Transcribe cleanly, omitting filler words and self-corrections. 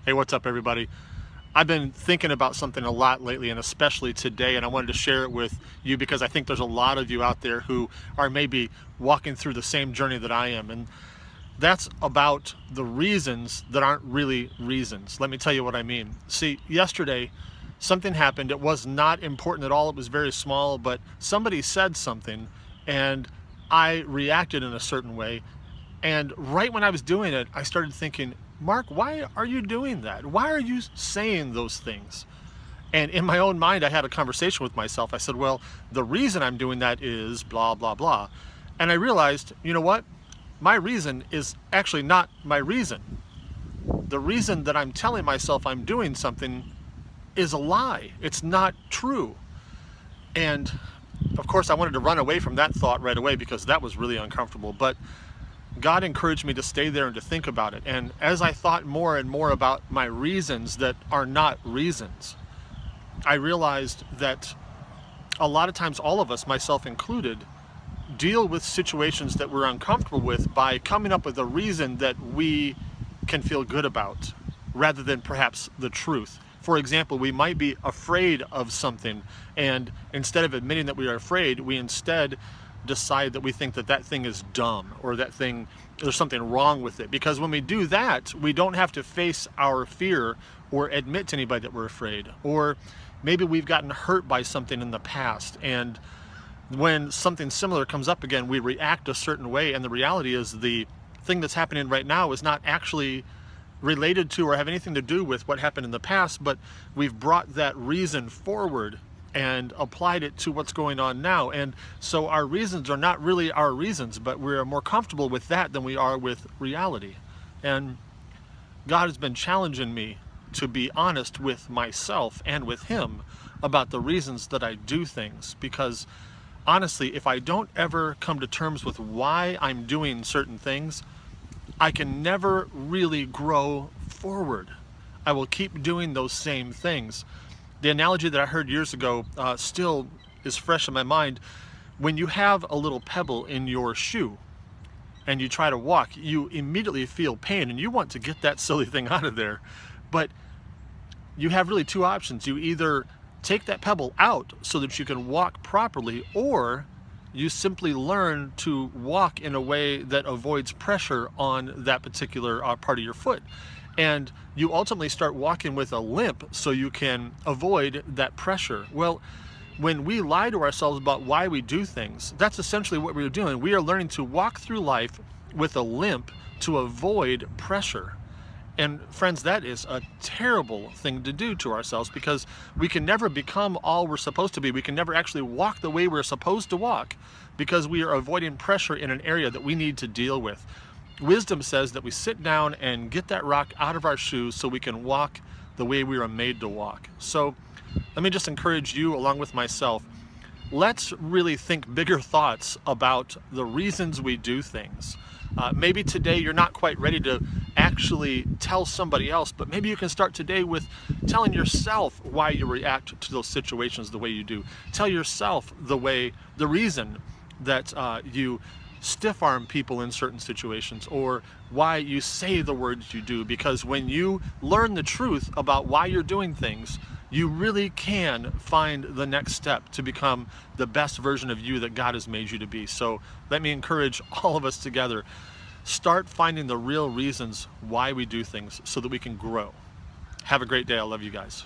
Hey, what's up, everybody? I've been thinking about something a lot lately, and especially today, and I wanted to share it with you because I think there's a lot of you out there who are maybe walking through the same journey that I am, and that's about the reasons that aren't really reasons. Let me tell you what I mean. See, yesterday, something happened. It was not important at all. It was very small, but somebody said something, and I reacted in a certain way. And right when I was doing it, I started thinking, Mark, why are you doing that? Why are you saying those things? And in my own mind, I had a conversation with myself. I said, well, the reason I'm doing that is blah, blah, blah. And I realized, you know what? My reason is actually not my reason. The reason that I'm telling myself I'm doing something is a lie. It's not true. And of course, I wanted to run away from that thought right away because that was really uncomfortable. But God encouraged me to stay there and to think about it. And as I thought more and more about my reasons that are not reasons, I realized that a lot of times all of us, myself included, deal with situations that we're uncomfortable with by coming up with a reason that we can feel good about rather than perhaps the truth. For example, we might be afraid of something, and instead of admitting that we are afraid, we instead decide that we think that that thing is dumb or that thing, there's something wrong with it. Because when we do that, we don't have to face our fear or admit to anybody that we're afraid. Or maybe we've gotten hurt by something in the past, and when something similar comes up again, we react a certain way, and the reality is the thing that's happening right now is not actually related to or have anything to do with what happened in the past, but we've brought that reason forward and applied it to what's going on now. And so our reasons are not really our reasons, but we're more comfortable with that than we are with reality. And God has been challenging me to be honest with myself and with Him about the reasons that I do things, because honestly, if I don't ever come to terms with why I'm doing certain things, I can never really grow forward. I will keep doing those same things. The analogy that I heard years ago still is fresh in my mind. When you have a little pebble in your shoe and you try to walk, you immediately feel pain and you want to get that silly thing out of there. But you have really two options. You either take that pebble out so that you can walk properly, or you simply learn to walk in a way that avoids pressure on that particular part of your foot. And you ultimately start walking with a limp so you can avoid that pressure. Well, when we lie to ourselves about why we do things, that's essentially what we're doing. We are learning to walk through life with a limp to avoid pressure. And friends, that is a terrible thing to do to ourselves, because we can never become all we're supposed to be. We can never actually walk the way we're supposed to walk because we are avoiding pressure in an area that we need to deal with. Wisdom says that we sit down and get that rock out of our shoes so we can walk the way we were made to walk. So let me just encourage you, along with myself, let's really think bigger thoughts about the reasons we do things. Maybe today you're not quite ready to actually tell somebody else, but maybe you can start today with telling yourself why you react to those situations the way you do. Tell yourself the reason that you stiff-arm people in certain situations, or why you say the words you do. Because when you learn the truth about why you're doing things, you really can find the next step to become the best version of you that God has made you to be. So let me encourage all of us together, start finding the real reasons why we do things so that we can grow. Have a great day. I love you guys.